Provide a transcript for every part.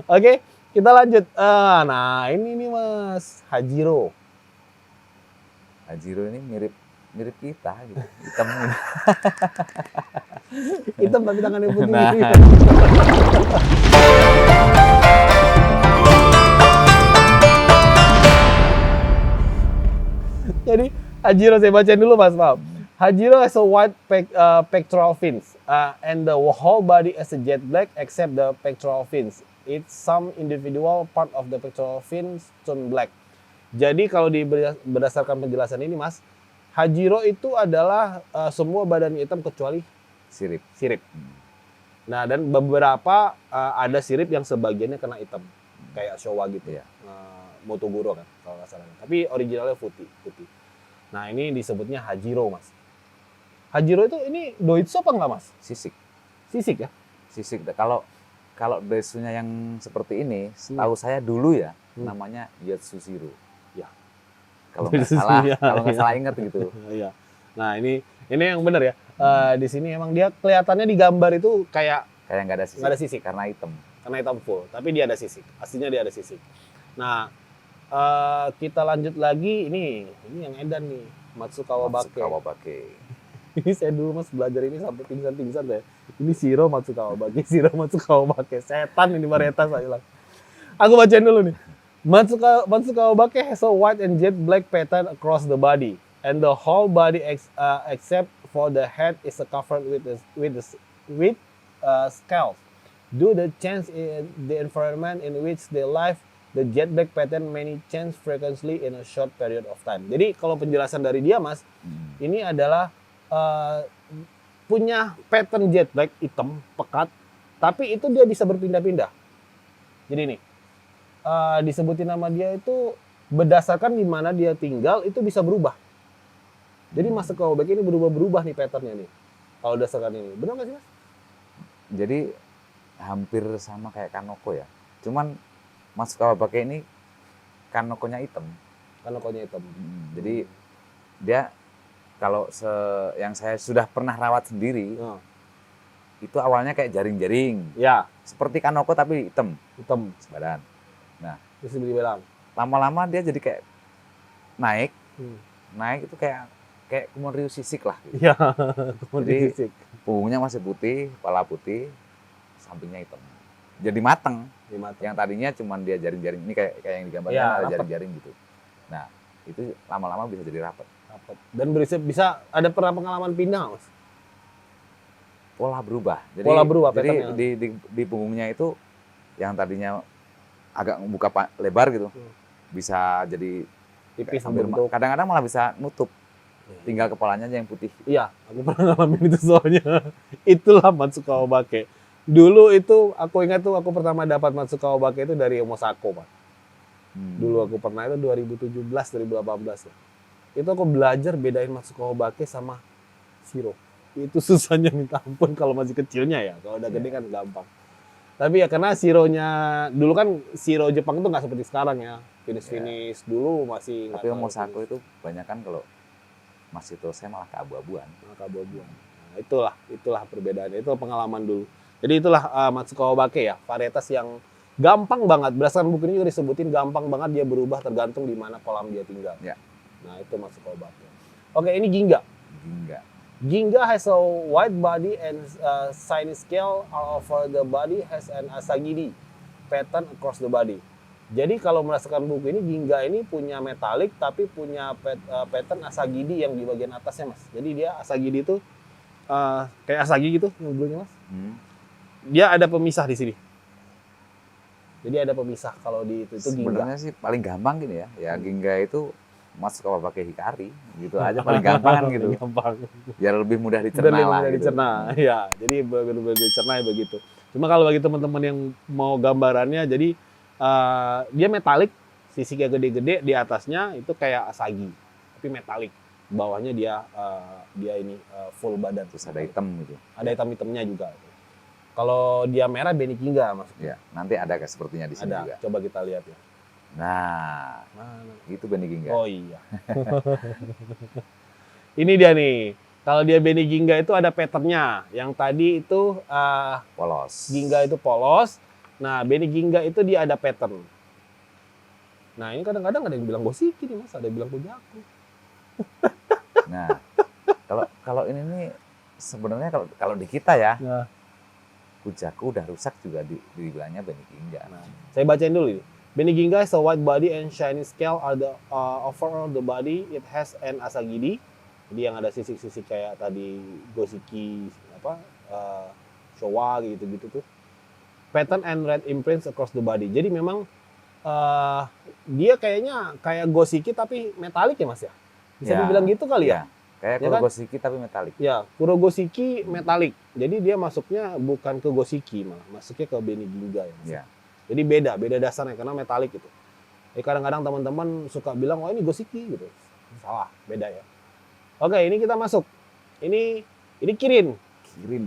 Oke, kita lanjut. Nah, ini nih Mas, Hajiro. Hajiro ini mirip kita gitu. Hitam gitu. Hitam tapi tangannya putih. Nah. Jadi Hajiro saya bacain dulu Mas, maaf. Hajiro has a white pectoral fins and the whole body has a jet black except the pectoral fins. It's some individual part of the pectoral fins turn black. Jadi kalau berdasarkan penjelasan ini Mas, Hajiro itu adalah semua badan hitam kecuali Sirip. sirip. Nah, dan beberapa ada sirip yang sebagiannya kena hitam. Kayak Showa gitu. Iya. Motoguro kan kalau nggak salah. Tapi originalnya putih. Nah, ini disebutnya Hajiro, Mas. Hajiro itu ini doitsu apa enggak, Mas? Sisik. Sisik ya? Sisik. Kalau desunya yang seperti ini, setahu saya dulu ya, namanya Yatsushiro. Ya. Kalau nggak salah, Ya, kalau nggak ya. salah ingat gitu. Iya. Nah, ini yang benar ya. Di sini emang dia kelihatannya di gambar itu kayak Kayak nggak ada sisik. nggak ada sisik Karena hitam. karena hitam full, tapi dia ada sisik. Aslinya dia ada sisik. Nah, kita lanjut lagi. Ini yang edan nih, Matsukawabake. Matsukawabake. Ini saya dulu Mas belajar ini sampai pingsan saya. Ini Shiro Matsukawabake. Setan ini varietas saya bilang. Aku bacain dulu nih. Matsukawabake has a white and jet black pattern across the body, and the whole body except for the head is covered with scales. Due to change in the environment in which they live, the jet black pattern many change frequently in a short period of time. Jadi kalau penjelasan dari dia Mas, ini adalah punya pattern jet black hitam pekat, tapi itu dia bisa berpindah-pindah. Jadi nih disebutin nama dia itu berdasarkan di mana dia tinggal itu bisa berubah. Jadi Matsukawabake ini berubah-berubah nih patternnya nih. Kalau berdasarkan ini, benar nggak sih Mas? Jadi hampir sama kayak Kanoko ya. Cuman Matsukawabake ini Kanokonya hitam. Kanokonya hitam. Jadi dia kalau yang saya sudah pernah rawat sendiri, itu awalnya kayak jaring-jaring. Ya, Seperti Kanoko tapi hitam sebadan. Nah, bisa dibilang. lama-lama dia jadi kayak naik itu kayak Kumon Sisik lah. Gitu. Iya, Jadi sisik. punggungnya masih putih, kepala putih, sampingnya hitam. Jadi mateng. Di mata. Yang tadinya cuman dia jaring-jaring ini kayak yang digambarkan Iya, ada rapet. jaring-jaring gitu. Nah, itu lama-lama bisa jadi rapat. Dan bisa ada pernah pengalaman pindah, Mas? Pola berubah. Jadi, Pola berubah, Jadi patternnya. di punggungnya itu yang tadinya agak membuka lebar gitu, bisa jadi Tipis hampir bentuk. kadang-kadang malah bisa nutup. Tinggal kepalanya aja yang putih. Iya, aku pernah ngalamin itu soalnya. Itulah Matsukawabake. Dulu itu aku ingat tuh aku pertama dapat Matsukawabake itu dari Omosako, Pak. Dulu aku pernah itu 2017, 2018 lah. Itu aku belajar bedain Matsukawabake sama Shiro. Itu susahnya minta ampun kalau masih kecilnya ya. Kalau udah gede kan gampang. Tapi ya karena Shiro-nya dulu kan Shiro Jepang itu nggak seperti sekarang ya. Finish dulu masih nggak Tapi tahu Omosako finish. itu banyak kan kalau masih itu saya malah keabu-abuan. Kabobuan. Nah, itulah perbedaannya. Itu pengalaman dulu. Jadi itulah Matsukawabake ya, varietas yang gampang banget. Berdasarkan buku ini juga disebutin gampang banget dia berubah tergantung di mana kolam dia tinggal. Ya. Nah, itu Matsukawabake. Oke, ini Ginga. Enggak. Ginga has a white body and shiny scale all over the body has an asagiri pattern across the body. Jadi kalau berdasarkan buku ini Ginga ini punya metalik tapi punya pattern asagidi yang di bagian atasnya Mas. Jadi dia asagidi itu kayak asagi gitu mobilnya Mas. Dia ada pemisah di sini. Jadi ada pemisah kalau di itu Ginga. Sebenarnya sih paling gampang gini ya. Ya Ginga itu Matsukawabake Hikari gitu aja paling gampang kan gitu. Gampang. Biar lebih mudah dicerna Lebih lah mudah gitu. dicerna. Ya, jadi benar-benar dicerna ya begitu. Cuma kalau bagi teman-teman yang mau gambarannya jadi dia metalik, sisiknya gede-gede, di atasnya itu kayak asagi, tapi metalik. Bawahnya dia ini full badan. Terus ada hitam gitu. Ada hitam-hitamnya juga. Kalau dia merah Benikinga Mas. Ya, nanti ada kayak sepertinya di sini Ada. juga. Coba kita lihat ya. Nah, itu Benikinga. Oh iya. Ini dia nih. Kalau dia Benikinga itu ada patternnya. Yang tadi itu Polos. Ginga itu polos. Nah, Beniginga itu dia ada pattern. Nah, ini kadang-kadang ada yang bilang Gosiki nih Mas, ada yang bilang Kujaku. Nah, kalau ini nih sebenarnya kalau di kita ya, Nah, Kujaku udah rusak juga dibilangnya Beniginga. nah, saya bacain dulu ini. Beniginga has a white body and shiny scale are the overall the body. It has an asagidi. Jadi yang ada sisik-sisik kayak tadi Gosiki apa Showa gitu-gitu tuh. Pattern and red imprints across the body. Jadi memang dia kayaknya kayak Gosiki tapi metalik ya Mas ya? Bisa Ya, dibilang gitu kali ya? Kayak Ya kan? Kurogosiki tapi metalik. Ya, Kurogosiki metalik. Jadi dia masuknya bukan ke Gosiki malah, masuknya ke Beniginga ya Mas. Ya. Jadi beda dasarnya karena metalik gitu. Kadang-kadang teman-teman suka bilang, "Oh, ini Gosiki" gitu. Salah, beda ya. Oke, ini kita masuk. Ini Kirin. Kirin.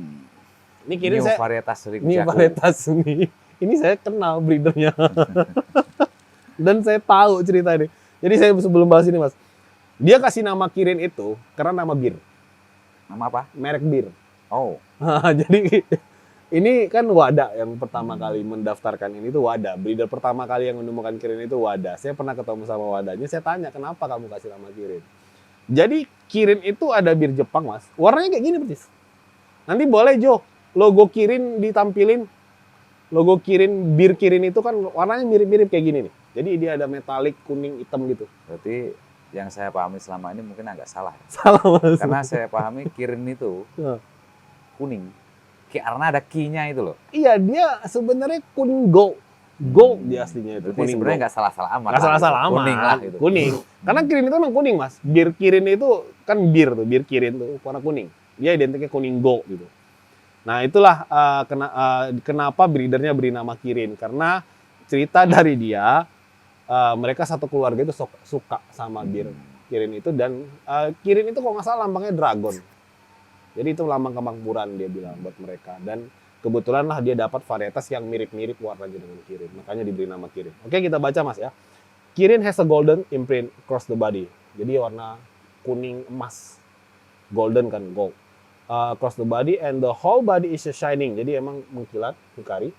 Ini Kirin New saya varietas dari ini Kujaku. varietas ini. Ini saya kenal breedernya. Dan saya tahu cerita ini. Jadi saya sebelum bahas ini, Mas. Dia kasih nama Kirin itu karena nama bir, Nama apa? merek bir. Oh, Jadi ini kan Wada yang pertama kali mendaftarkan ini tuh Wada. Breeder pertama kali yang menemukan Kirin itu Wada. Saya pernah ketemu sama Wadanya, saya tanya kenapa kamu kasih nama Kirin. Jadi Kirin itu ada bir Jepang Mas. Warnanya kayak gini persis. Nanti boleh Jo, logo Kirin ditampilin. Logo Kirin, bir Kirin itu kan warnanya mirip-mirip kayak gini nih. Jadi dia ada metalik kuning hitam gitu. berarti yang saya pahami selama ini mungkin agak salah. Salah Mas. Karena saya pahami Kirin itu Ya. kuning. Karena ada ki-nya itu loh. Iya, dia sebenarnya kuning gold. Gold dia aslinya itu. Berarti sebenarnya nggak salah-salah amat. Nggak salah-salah amat. Kuning lah gitu. Kuning. Karena Kirin itu memang kuning, Mas. Bir Kirin itu kan bir tuh, bir Kirin tuh warna kuning. Dia identiknya kuning gold gitu. Nah, itulah kenapa breedernya beri nama Kirin. Karena cerita dari dia, mereka satu keluarga itu suka sama bir Kirin itu. Dan Kirin itu kalau nggak salah lambangnya dragon. Jadi itu lambang kemakmuran dia bilang buat mereka. Dan kebetulan lah dia dapat varietas yang mirip-mirip warnanya dengan Kirin. Makanya diberi nama Kirin. Oke, kita baca Mas ya. Kirin has a golden imprint across the body. Jadi warna kuning emas. Golden kan, gold. Across the body and the whole body is shining. Jadi emang mengkilat, hikari.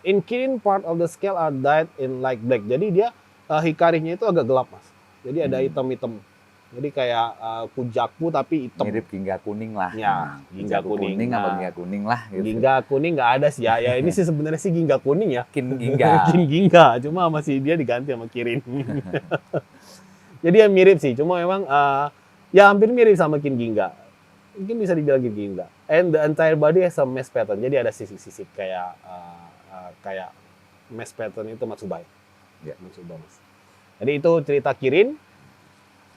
In Kirin part of the scale are dyed in light black. Jadi dia hikarinya itu agak gelap Mas. Jadi ada hitam-hitam. Jadi kayak Kujaku tapi hitam. Mirip Ginga kuning lah. Ya, Ginga Kujaku kuning. apa Nah. Ginga kuning lah gitu. Ginga kuning nggak ada sih ya. Ya ini sih sebenarnya sih Ginga kuning ya. Kin Ginga. Kin Ginga, cuma masih dia diganti sama Kirin. Jadi ya mirip sih, cuma memang ya hampir mirip sama Kin Ginga. Mungkin bisa dibilang Kin Ginga. And the entire body has a mesh pattern. Jadi ada sisik-sisik kayak kayak mesh pattern itu Matsubai. Ya. Matsubai Mas. Jadi itu cerita Kirin.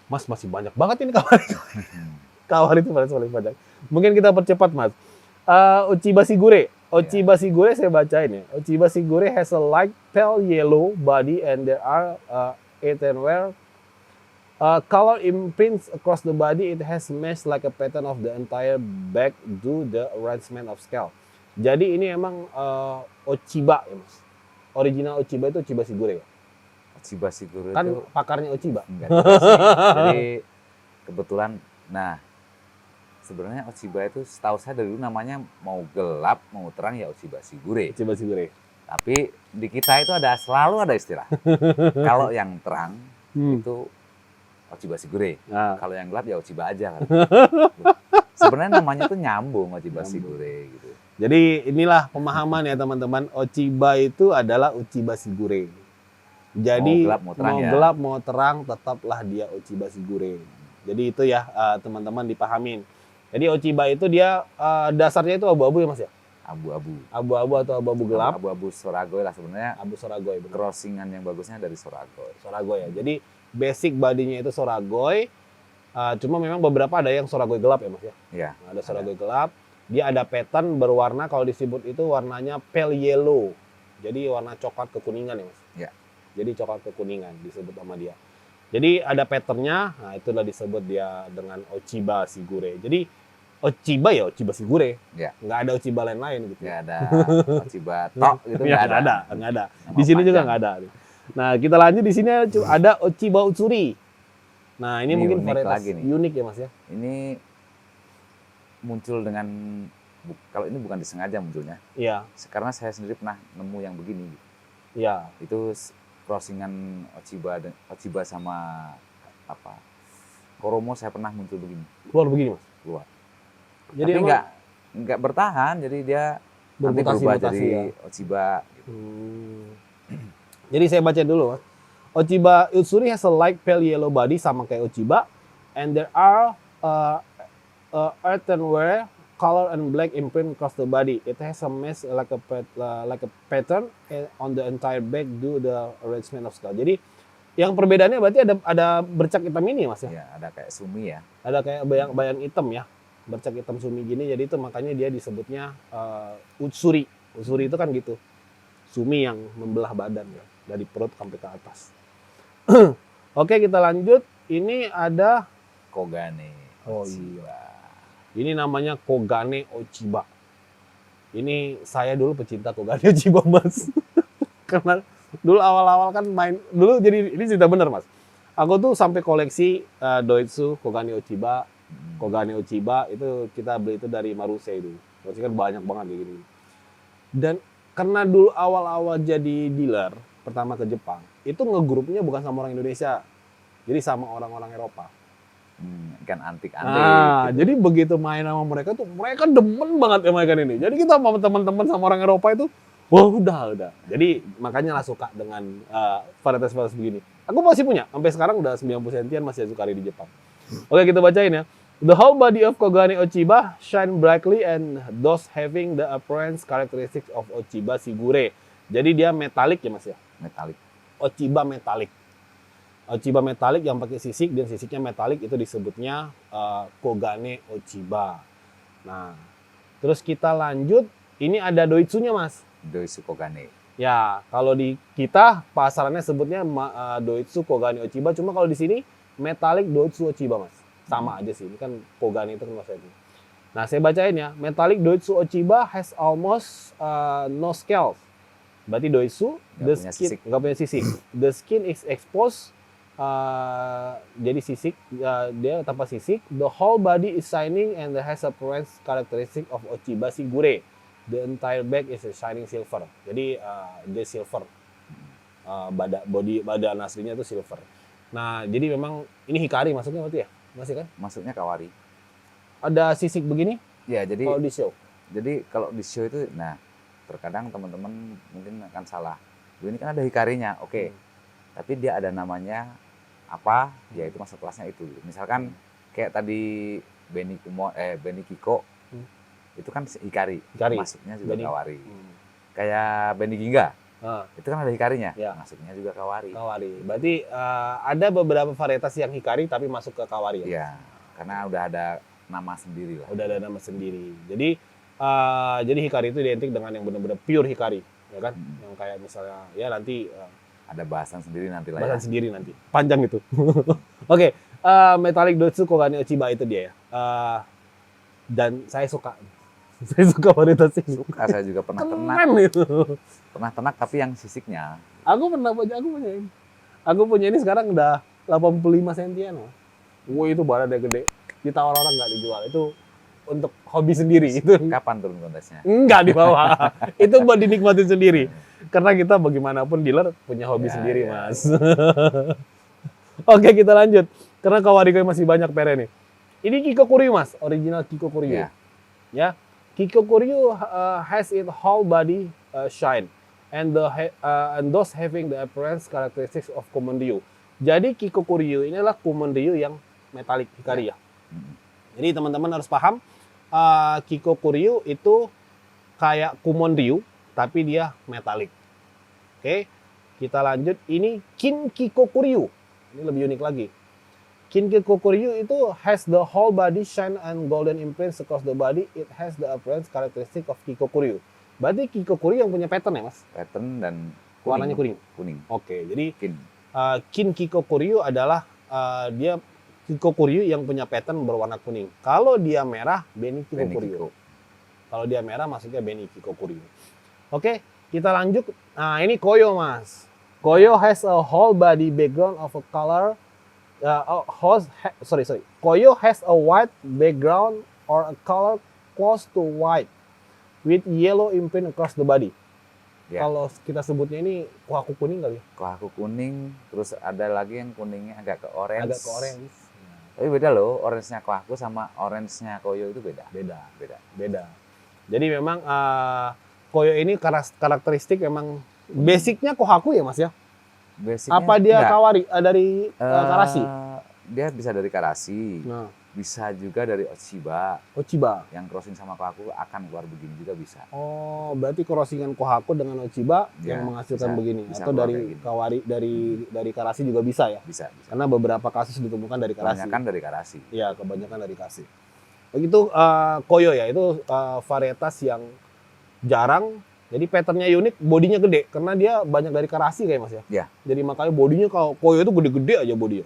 Mas masih banyak banget ini kawan. Kawan itu paling banyak. Mungkin kita percepat Mas. Uchiba Shigure. Uchiba Shigure saya bacain ya. Uchiba Shigure has a light pale yellow body and there are 8 and wear color imprints across the body. It has mesh like a pattern of the entire back due the arrangement of scale. Jadi ini emang Uchiba ya Mas. Original Uchiba itu Uchiba Shigure ya. Uchiba Shigure Kan itu pakarnya Uchiba. enggak juga sih. Jadi kebetulan, nah sebenarnya Uchiba itu setahu saya dari dulu namanya mau gelap mau terang ya Uchiba Shigure. Uchiba Shigure. Tapi di kita itu selalu ada istilah. Kalau yang terang itu Uchiba Shigure. Nah, Kalau yang gelap ya Uchiba aja kan. Sebenarnya namanya tuh nyambung Uchiba Shigure gitu. jadi inilah pemahaman ya teman-teman. Uchiba itu adalah Uchiba Shigure. Jadi Mau gelap, mau terang ya. gelap mau terang tetaplah dia Uchiba Shigure. Jadi itu ya teman-teman dipahamin. Jadi Uchiba itu dia dasarnya itu abu-abu ya Mas ya? Abu-abu. Abu-abu atau abu-abu gelap. Abu-abu Soragoy lah sebenarnya. Abu Soragoy. Bener. Crossingan yang bagusnya dari Soragoy. Soragoy ya. Jadi basic badinya itu Soragoy. Cuma memang beberapa ada yang Soragoy gelap ya Mas ya? Iya. Ada Soragoy gelap. Dia ada pattern berwarna, kalau disebut itu warnanya pale yellow. Jadi warna coklat kekuningan ya Mas? Iya. Jadi coklat kekuningan disebut sama dia. Jadi ada patternnya, nah itulah disebut dia dengan Uchiba Shigure. Jadi Uchiba ya Uchiba Shigure. Iya. Nggak ada Uchiba lain-lain gitu. Nggak ada Uchiba Tok gitu Ya, nggak ada. nggak ada. Nama Di sini juga panjang. nggak ada. Nah kita lanjut di sini ada Uchiba Utsuri. Nah ini Ini mungkin unik varietas lagi nih. unik ya Mas ya. Ini muncul dengan Kalau ini bukan disengaja munculnya, Iya, karena saya sendiri pernah nemu yang begini. iya. Itu crossingan Ochiba sama apa Koromo, saya pernah muncul begini Keluar begini mas. keluar. Jadi Tapi emang nggak bertahan, jadi dia nanti berubah bermutasi-mutasi jadi ya. Ochiba. Gitu. Jadi saya baca dulu mas. Ochiba Utsuri has a light pale yellow body sama kayak Ochiba, and there are earthenware color and black imprint across the body. It has a mesh like a pattern on the entire back due the arrangement of skull. Jadi yang perbedaannya berarti ada bercak hitam ini mas ya? Ya, ada kayak sumi ya. Ada kayak bayang hitam ya, bercak hitam sumi gini. Jadi itu makanya dia disebutnya Utsuri. Utsuri itu kan gitu, sumi yang membelah badan ya, dari perut sampai ke atas. Oke, kita lanjut. Ini ada Kogane Oh, Ochiba. ini namanya Kogane Ochiba. Ini saya dulu pecinta Kogane Ochiba mas. Karena dulu awal-awal kan main dulu, jadi ini cerita bener mas. Aku tuh sampai koleksi Doitsu Kogane Ochiba. Kogane Ochiba itu kita beli itu dari Marusei dulu. Marusei kan banyak banget kayak gini. Dan karena dulu awal-awal jadi dealer pertama ke Jepang, itu ngegrupnya bukan sama orang Indonesia, jadi sama orang-orang Eropa. Ikan antik-antik. Nah, gitu. jadi begitu main sama mereka tuh, mereka demen banget sama ikan ini. Jadi kita sama teman-teman sama orang Eropa itu, wah udah. Jadi makanya lah suka dengan varietas-varietas begini. Aku masih punya, sampai sekarang udah 90 sentian masih suka di Jepang. Oke, kita bacain ya. The whole body of Kogane Ochiba shine brightly and thus having the appearance characteristics of Ochiba Sigure. Jadi dia metalik ya mas ya? Metalik. Ochiba metalik. Ochiba metalik yang pakai sisik dan sisiknya metalik itu disebutnya Kogane Ochiba. Nah, terus kita lanjut. Ini ada Doitsunya mas. Doitsu Kogane. Ya, kalau di kita pasarannya sebutnya Doitsu Kogane Ochiba. Cuma kalau di sini metalik Doitsu Ochiba mas. Sama aja sih, ini kan Kogane itu kan maksudnya. Nah, saya bacain ya. Metallic Doitsu Ochiba has almost no scales. Berarti Doitsu nggak punya sisik. The skin is exposed. Jadi sisik, dia tanpa sisik. The whole body is shining and has a appearance characteristic of Ochiba Sigure. The entire back is a shining silver. Jadi dia silver. Badan aslinya itu silver. Nah, jadi memang ini hikari masuknya berarti ya? Masih kan? Masuknya kawari. Ada sisik begini? Ya, jadi Kalau di show. Jadi kalau di show itu, nah terkadang teman-teman mungkin akan salah. Ini kan ada hikarinya, oke. Tapi dia ada namanya apa? Ya itu masuk kelasnya itu. Misalkan kayak tadi Benny Kiko, itu kan hikari. Masuknya juga kawari. Kayak Benny Ginga, itu kan ada hikarinya. Ya. Masuknya juga kawari. Berarti ada beberapa varietas yang hikari tapi masuk ke kawari ya? Iya, karena udah ada nama sendiri lah. Udah ada nama sendiri. Jadi hikari itu identik dengan yang benar-benar pure hikari, ya kan? Yang kayak misalnya ya nanti ada bahasan sendiri nanti lah. Bahasan sendiri nanti. Panjang itu. Oke, Metallic Doitsu Kogane Ochiba itu dia ya. Dan saya suka. Saya suka varietas ini. Suka, saya juga pernah ternak. Itu. Pernah ternak tapi yang sisiknya. Aku punya ini. Aku punya ini sekarang udah 85 sentian. Wah, itu badannya gede. Ditawar orang nggak dijual. Itu untuk hobi sendiri. Itu Kapan turun kontesnya? enggak dibawa. Itu buat dinikmatin sendiri. Karena kita bagaimanapun dealer punya hobi sendiri, Mas. Oke, kita lanjut. Karena Kawariko masih banyak pere nih. Ini Kiko Kuryu, Mas. Original Kiko Kuryu. Ya. Kiko Kuryu has its whole body shine and those having the appearance characteristics of Kumon-ryu. Jadi Kiko Kuryu ini adalah Kumon-ryu yang metalik hikari ya. Jadi teman-teman harus paham Kiko Kuryu itu kayak Kumon-ryu tapi dia metalik. Oke, kita lanjut. Ini Kin Kiko Kuryu. Ini lebih unik lagi. Kin Kiko Kuryu itu has the whole body shine and golden imprints across the body. It has the appearance characteristic of Kiko Kuryu. Berarti Kiko Kuryu yang punya pattern ya, Mas? Pattern dan kuning. Warnanya kuning. Kuning. Oke, jadi Kin. Kin Kiko Kuryu adalah dia Kiko Kuryu yang punya pattern berwarna kuning. Kalau dia merah, Benny Kiko Kuryu. Kalau dia merah, maksudnya Benny Kiko Kuryu. Oke, kita lanjut. Nah, ini Koyo, Mas. Koyo has a whole body background of a color. Koyo has a white background or a color close to white with yellow imprint across the body. Ya. Kalau kita sebutnya ini Kohaku kuning kali ya? Kohaku kuning, terus ada lagi yang kuningnya agak ke orange. Agak ke orange. Tapi beda loh, orange-nya Kohaku sama orange-nya Koyo itu beda. Beda. Jadi memang Koyo ini karakteristik memang basicnya Kohaku ya Mas ya? Basicnya Apa dia enggak. Kawari dari Karashi? Dia bisa dari Karashi, Nah, bisa juga dari Ochiba. Ochiba. Yang crossing sama Kohaku akan keluar begini juga bisa. Oh, berarti crossingan Kohaku dengan Ochiba Ya, yang menghasilkan bisa- begini bisa atau keluar dari kayak gini. Kawari dari Karashi juga bisa ya? Bisa. Karena beberapa kasus ditemukan dari Karashi. Kebanyakan dari Karashi. Iya, kebanyakan dari Karashi. Begitu Koyo ya, itu varietas yang jarang. Jadi patternnya unik, bodinya gede karena dia banyak dari Karashi kayak Mas ya. Ya. Jadi makanya bodinya kalau Koyo itu gede-gede aja bodinya.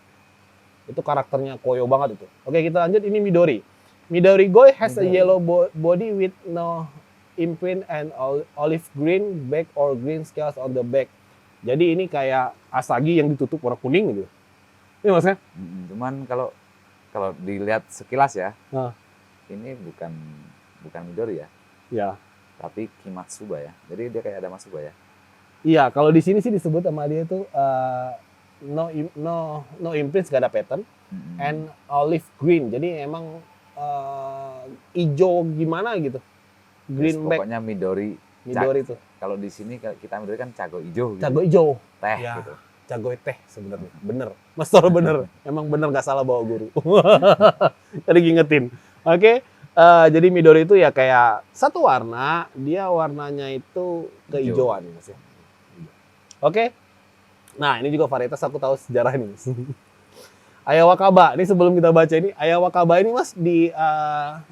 Itu karakternya Koyo banget itu. Oke, kita lanjut, ini Midori. Midori Goi has a Midori. yellow body with no imprint and olive green back or green scales on the back. Jadi ini kayak Asagi yang ditutup warna kuning gitu. Iya Mas ya? Cuman kalau dilihat sekilas ya, Nah. ini bukan Midori ya, Ya. tapi Kimatsuba ya. Jadi dia kayak ada Matsuba ya. Iya, kalau di sini sih disebut sama dia tuh no imprints, gak ada pattern, and olive green. Jadi emang hijau gimana gitu. Terus Green back pokoknya Midori. Midori tuh. Kalau di sini kita Midori kan cago hijau gitu. Cago hijau. Teh Ya. gitu. Cagoy teh sebenarnya. Bener. Mas Toro bener. Emang bener gak salah bawa guru. Tadi ngingetin. Oke. Jadi Midori itu ya kayak satu warna, dia warnanya itu kehijauan Mas ya. Oke. Nah, ini juga varietas aku tahu sejarah ini, Mas. Ayawakaba. Ini sebelum kita baca ini, Ayawakaba ini Mas di saya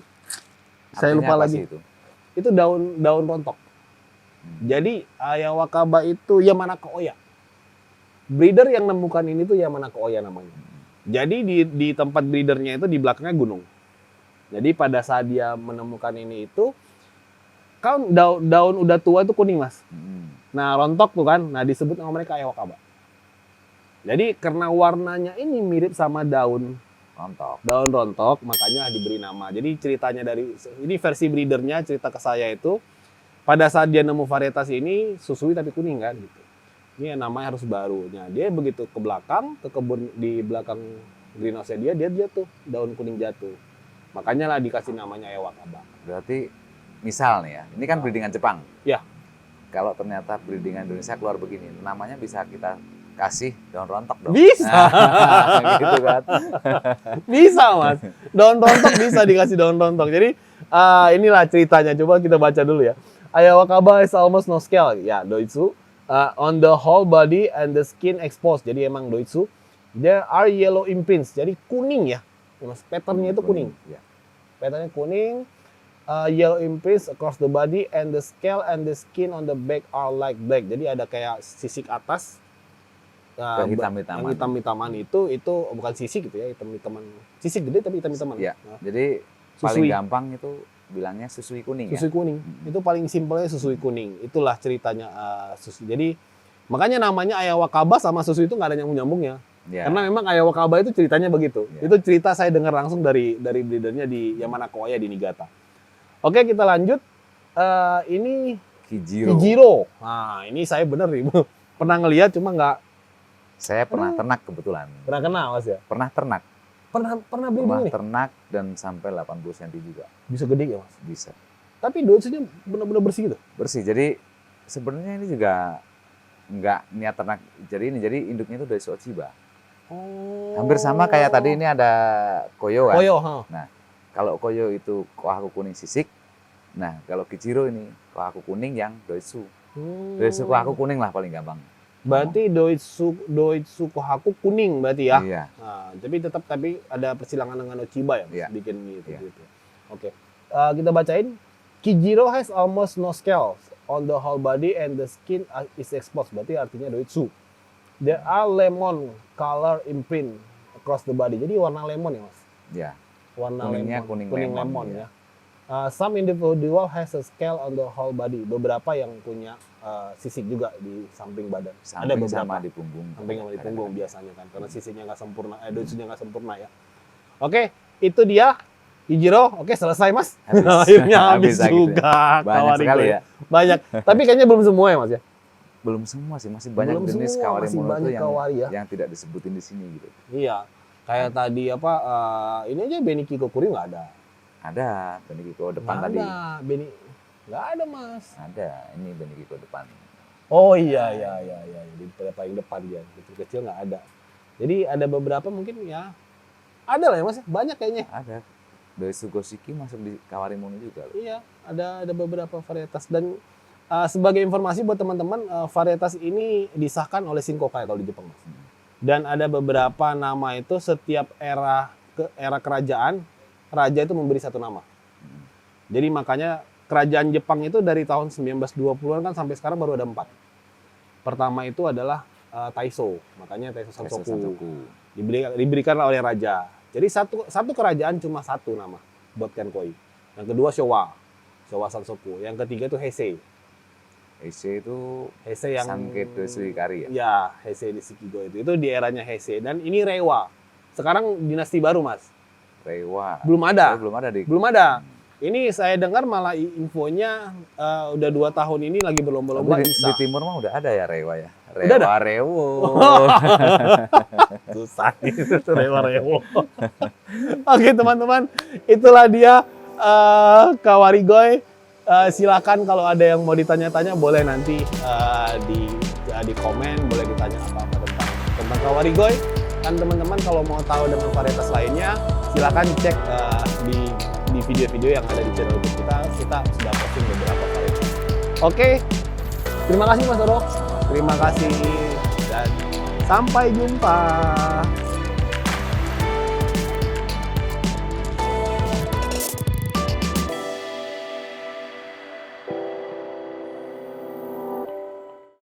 Artinya lupa apa lagi. sih itu? Itu daun rontok. Jadi Ayawakaba itu Yamanaka Oya. Breeder yang nemukan ini tuh Yamanaka Oya namanya. Jadi di tempat breedernya itu di belakangnya gunung. Jadi pada saat dia menemukan ini itu, kan daun udah tua itu kuning Mas. Nah rontok tuh kan, nah disebut nama mereka Ayawakaba. Jadi karena warnanya ini mirip sama daun rontok, makanya diberi nama. Jadi ceritanya ini versi breedernya cerita ke saya itu, pada saat dia nemu varietas ini susui tapi kuning kan gitu. Ini namanya harus baru. Nah, dia begitu ke belakang, ke kebun di belakang greenhouse-nya dia jatuh, daun kuning jatuh. Makanya lah dikasih namanya Ayawakaba. Berarti misal nih ya, ini kan breedingan Jepang. Ya. Kalau ternyata breedingan Indonesia keluar begini, namanya bisa kita kasih daun rontok dong. Bisa. Gitu kan. Bisa Mas. Daun rontok bisa dikasih daun rontok. Jadi inilah ceritanya. Coba kita baca dulu ya. Ayawakaba is almost no scale. Ya, doitsu. On the whole body and the skin exposed. Jadi emang doitsu. There are yellow imprints. Jadi kuning ya. Mas, patternnya itu kuning. Ya. Patternnya kuning. Yellow imprints across the body and the scale and the skin on the back are like black. Jadi ada kayak sisik atas. Kehitam-hitaman. Yang hitam-hitaman itu bukan sisik gitu ya, hitam-hitaman. Sisik gede tapi hitam-hitaman. Ya. Nah, Jadi paling susui. gampang itu bilangnya susui kuning Susui kuning. Itu paling simpelnya susui kuning. Itulah ceritanya susui. Jadi makanya namanya Ayawakaba sama susui itu nggak ada nyambung-nyambungnya. ya. Karena memang Ayawakaba itu ceritanya begitu. Ya. Itu cerita saya dengar langsung dari breedernya di Yamanaka Oya di Niigata. Oke, kita lanjut. Ini Kijiro. Nah, ini saya bener nih. Pernah ngelihat cuma nggak Saya pernah ternak kebetulan. pernah kenal Mas ya. Pernah ternak. Pernah beli Pernah ini. ternak dan sampai 80 cm juga. Bisa gede ya Mas. Bisa. Tapi dosunya benar-benar bersih gitu. Bersih. Jadi sebenarnya ini juga nggak niat ternak. Jadi induknya itu dari Ochiba. Oh. Hampir sama kayak tadi ini ada Koyo kan. Koyo, ha. Kalau Koyo itu Kohaku kuning sisik. Nah, kalau Kijiro ini Kohaku kuning yang Doitsu. Doitsu Kohaku kuning lah paling gampang. Berarti Doitsu Kohaku kuning berarti ya. Iya. Nah, tapi ada persilangan dengan Ochiba ya, Mas? Iya. Bikin gitu. Iya. Gitu. Oke. Kita bacain. Kijiro has almost no scales on the whole body and the skin is exposed. Berarti artinya Doitsu. There are lemon color imprint across the body. Jadi warna lemon ya, Mas. Ya. Warna Kuningnya lemon. kuning lemon lemon, ya. Some individual has a scale on the whole body. Beberapa yang punya sisik juga di samping badan. Ada Samping beberapa. sama di punggung. Samping sama di punggung Kadang-kadang. biasanya kan. Karena sisinya nggak sempurna, doitsunya nggak sempurna ya. Oke, itu dia Ijiro, oke selesai mas. Habis. Akhirnya habis Habis gitu juga. Banyak Kawari sekali Goy. ya. Banyak. Tapi kayaknya belum semua ya mas ya. Belum semua sih, masih banyak Belum jenis semua, kawari masih mono banyak itu kawari ya. yang tidak disebutin di sini gitu. Iya. Kayak tadi apa? Ini aja Beniki Kokuri nggak ada. Ada Benikiko depan Nggak tadi. ada. Nggak ada mas. Ada, ini Benikiko depan. Oh iya. Di paling depan dia. Kecil nggak ada. Jadi ada beberapa mungkin ya. Ada lah ya mas. Banyak kayaknya. Ada. Dari Sugoshiki masuk di kawari mono juga loh. Iya. Ada beberapa varietas dan sebagai informasi buat teman-teman, varietas ini disahkan oleh Shinkokai kalau di Jepang mas. Dan ada beberapa nama itu setiap era kerajaan, raja itu memberi satu nama. Jadi makanya kerajaan Jepang itu dari tahun 1920-an kan sampai sekarang baru ada 4. Pertama itu adalah Taiso, makanya Taiso Santoku. Diberikan oleh raja. Jadi satu kerajaan cuma satu nama buat Kenkoi. Yang kedua Showa Sansoku. Yang ketiga itu Heisei. Heisei itu Heisei yang Sankedo Suikari ya? Ya, Heisei di Shikigo itu. Itu di eranya Heisei. Dan ini Reiwa. Sekarang dinasti baru, Mas. Reiwa. Belum ada. Belum ada di. Belum ada. Ini saya dengar malah infonya udah 2 tahun ini lagi berlomba-lomba Tapi di Isa. timur mah udah ada ya Reiwa ya. Udah ada? Rewo. Susah gitu, Reiwa. Oke, teman-teman. Itulah dia Kawari Goy. Silakan kalau ada yang mau ditanya-tanya boleh nanti di komen, boleh ditanya apa-apa tentang Kawari Goy. Dan teman-teman kalau mau tahu dengan varietas lainnya, silakan cek di video-video yang ada di channel YouTube kita sudah posting beberapa varietas. Oke, terima kasih Mas Doro. Terima kasih dan sampai jumpa.